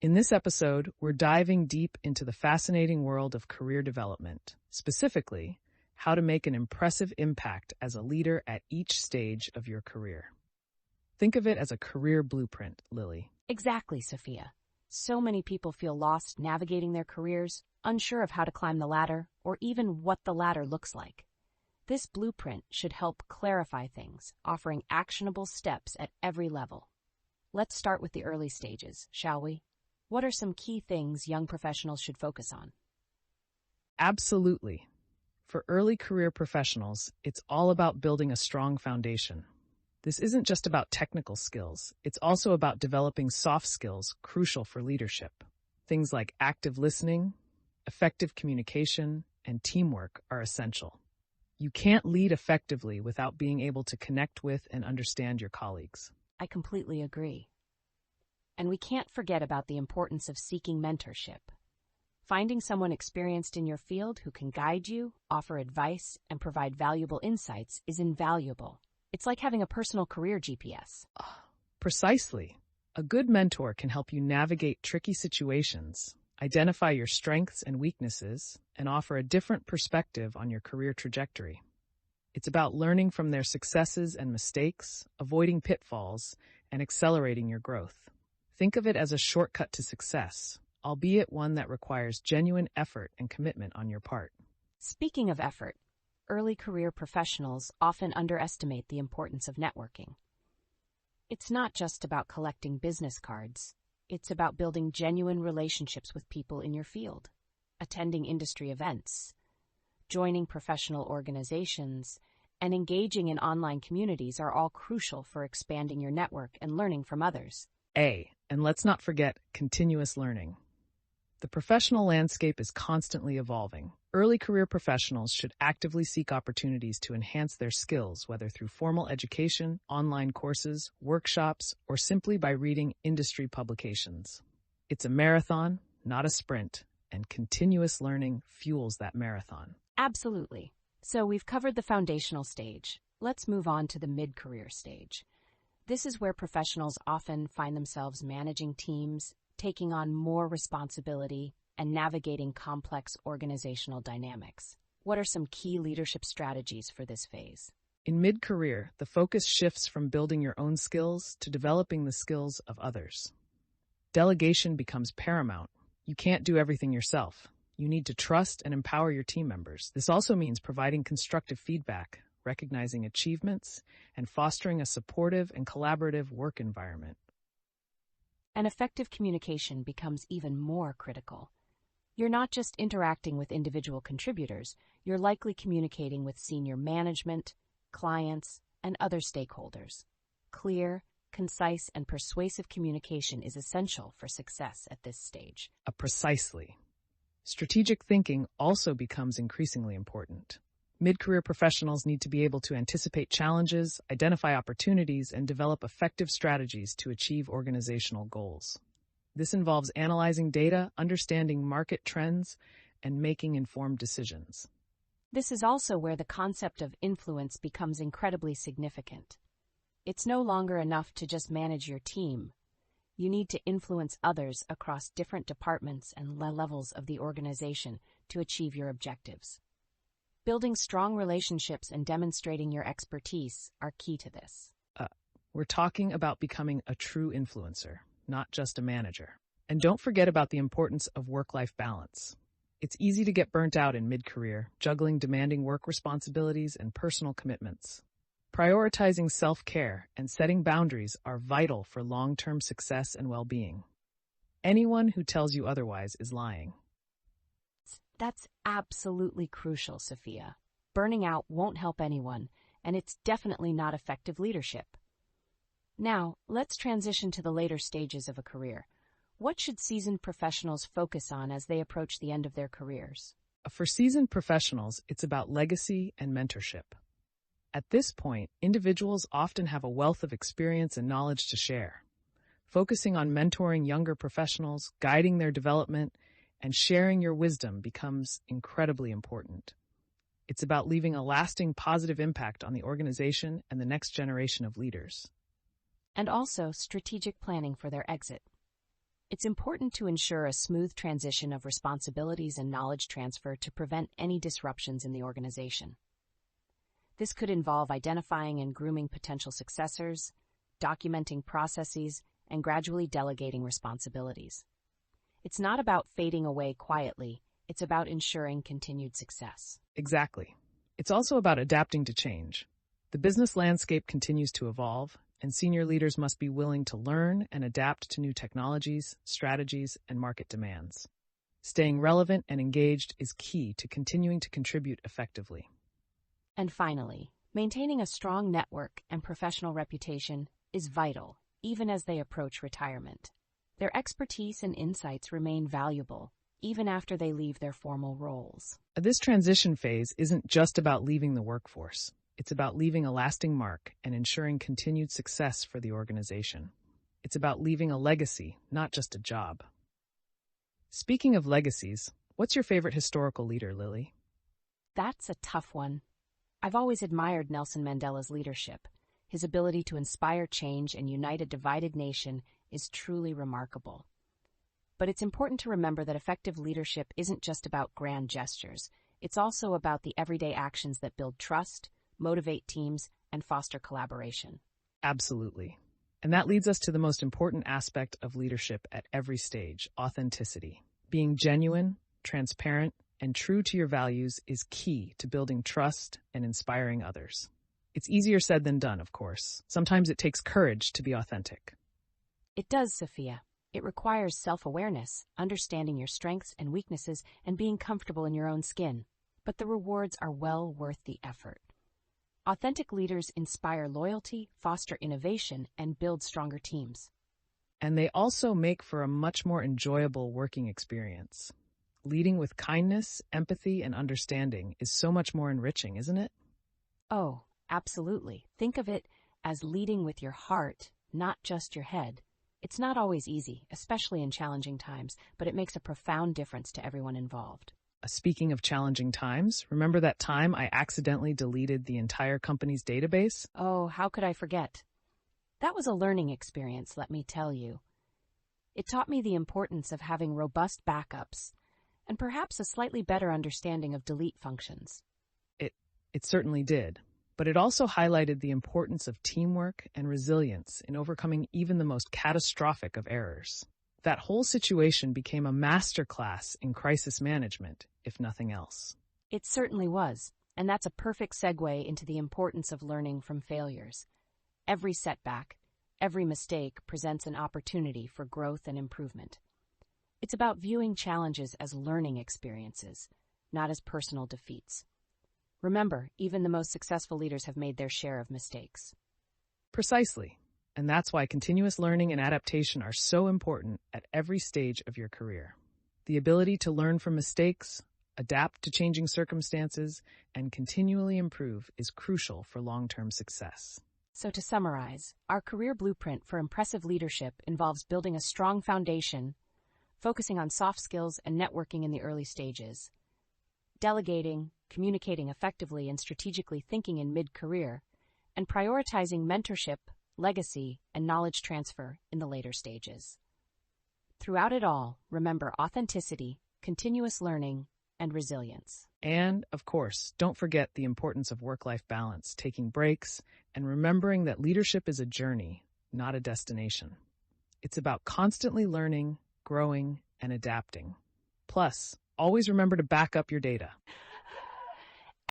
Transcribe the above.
In this episode, we're diving deep into the fascinating world of career development, specifically, how to make an impressive impact as a leader at each stage of your career. Think of it as a career blueprint, Lily. Exactly, Sophia. So many people feel lost navigating their careers, unsure of how to climb the ladder, or even what the ladder looks like. This blueprint should help clarify things, offering actionable steps at every level. Let's start with the early stages, shall we? What are some key things young professionals should focus on? Absolutely. For early career professionals, it's all about building a strong foundation. This isn't just about technical skills, it's also about developing soft skills crucial for leadership. Things like active listening, effective communication, and teamwork are essential. You can't lead effectively without being able to connect with and understand your colleagues. I completely agree. And we can't forget about the importance of seeking mentorship. Finding someone experienced in your field who can guide you, offer advice, and provide valuable insights is invaluable. It's like having a personal career GPS. Precisely. A good mentor can help you navigate tricky situations, identify your strengths and weaknesses, and offer a different perspective on your career trajectory. It's about learning from their successes and mistakes, avoiding pitfalls, and accelerating your growth. Think of it as a shortcut to success, albeit one that requires genuine effort and commitment on your part. Speaking of effort, early career professionals often underestimate the importance of networking. It's not just about collecting business cards. It's about building genuine relationships with people in your field, attending industry events, joining professional organizations, and engaging in online communities are all crucial for expanding your network and learning from others. And let's not forget continuous learning. The professional landscape is constantly evolving. Early career professionals should actively seek opportunities to enhance their skills, whether through formal education, online courses, workshops, or simply by reading industry publications. It's a marathon, not a sprint, and continuous learning fuels that marathon. Absolutely. So we've covered the foundational stage. Let's move on to the mid-career stage. This is where professionals often find themselves managing teams, taking on more responsibility, and navigating complex organizational dynamics. What are some key leadership strategies for this phase? In mid-career, the focus shifts from building your own skills to developing the skills of others. Delegation becomes paramount. You can't do everything yourself. You need to trust and empower your team members. This also means providing constructive feedback, recognizing achievements, and fostering a supportive and collaborative work environment. And effective communication becomes even more critical. You're not just interacting with individual contributors, you're likely communicating with senior management, clients, and other stakeholders. Clear, concise, and persuasive communication is essential for success at this stage. Precisely. Strategic thinking also becomes increasingly important. Mid-career professionals need to be able to anticipate challenges, identify opportunities, and develop effective strategies to achieve organizational goals. This involves analyzing data, understanding market trends, and making informed decisions. This is also where the concept of influence becomes incredibly significant. It's no longer enough to just manage your team. You need to influence others across different departments and levels of the organization to achieve your objectives. Building strong relationships and demonstrating your expertise are key to this. We're talking about becoming a true influencer, not just a manager. And don't forget about the importance of work-life balance. It's easy to get burnt out in mid-career, juggling demanding work responsibilities and personal commitments. Prioritizing self-care and setting boundaries are vital for long-term success and well-being. Anyone who tells you otherwise is lying. That's absolutely crucial, Sophia. Burning out won't help anyone, and it's definitely not effective leadership. Now, let's transition to the later stages of a career. What should seasoned professionals focus on as they approach the end of their careers? For seasoned professionals, it's about legacy and mentorship. At this point, individuals often have a wealth of experience and knowledge to share. Focusing on mentoring younger professionals, guiding their development, and sharing your wisdom becomes incredibly important. It's about leaving a lasting positive impact on the organization and the next generation of leaders. And also strategic planning for their exit. It's important to ensure a smooth transition of responsibilities and knowledge transfer to prevent any disruptions in the organization. This could involve identifying and grooming potential successors, documenting processes, and gradually delegating responsibilities. It's not about fading away quietly, it's about ensuring continued success. Exactly. It's also about adapting to change. The business landscape continues to evolve, and senior leaders must be willing to learn and adapt to new technologies, strategies, and market demands. Staying relevant and engaged is key to continuing to contribute effectively. And finally, maintaining a strong network and professional reputation is vital, even as they approach retirement. Their expertise and insights remain valuable, even after they leave their formal roles. This transition phase isn't just about leaving the workforce. It's about leaving a lasting mark and ensuring continued success for the organization. It's about leaving a legacy, not just a job. Speaking of legacies, what's your favorite historical leader, Lily? That's a tough one. I've always admired Nelson Mandela's leadership. His ability to inspire change and unite a divided nation is truly remarkable. But it's important to remember that effective leadership isn't just about grand gestures. It's also about the everyday actions that build trust, motivate teams, and foster collaboration. Absolutely. And that leads us to the most important aspect of leadership at every stage, authenticity. Being genuine, transparent, and true to your values is key to building trust and inspiring others. It's easier said than done, of course. Sometimes it takes courage to be authentic. It does, Sophia. It requires self-awareness, understanding your strengths and weaknesses, and being comfortable in your own skin. But the rewards are well worth the effort. Authentic leaders inspire loyalty, foster innovation, and build stronger teams. And they also make for a much more enjoyable working experience. Leading with kindness, empathy, and understanding is so much more enriching, isn't it? Oh, absolutely. Think of it as leading with your heart, not just your head. It's not always easy, especially in challenging times, but it makes a profound difference to everyone involved. Speaking of challenging times, remember that time I accidentally deleted the entire company's database? Oh, how could I forget? That was a learning experience, let me tell you. It taught me the importance of having robust backups and perhaps a slightly better understanding of delete functions. It certainly did, but it also highlighted the importance of teamwork and resilience in overcoming even the most catastrophic of errors. That whole situation became a masterclass in crisis management, if nothing else. It certainly was, and that's a perfect segue into the importance of learning from failures. Every setback, every mistake presents an opportunity for growth and improvement. It's about viewing challenges as learning experiences, not as personal defeats. Remember, even the most successful leaders have made their share of mistakes. Precisely. And that's why continuous learning and adaptation are so important at every stage of your career. The ability to learn from mistakes, adapt to changing circumstances, and continually improve is crucial for long-term success. So to summarize, our career blueprint for impressive leadership involves building a strong foundation, focusing on soft skills and networking in the early stages, delegating, communicating effectively and strategically thinking in mid-career, and prioritizing mentorship, legacy, and knowledge transfer in the later stages. Throughout it all, remember authenticity, continuous learning, and resilience. And, of course, don't forget the importance of work-life balance, taking breaks, and remembering that leadership is a journey, not a destination. It's about constantly learning, growing, and adapting. Plus, always remember to back up your data.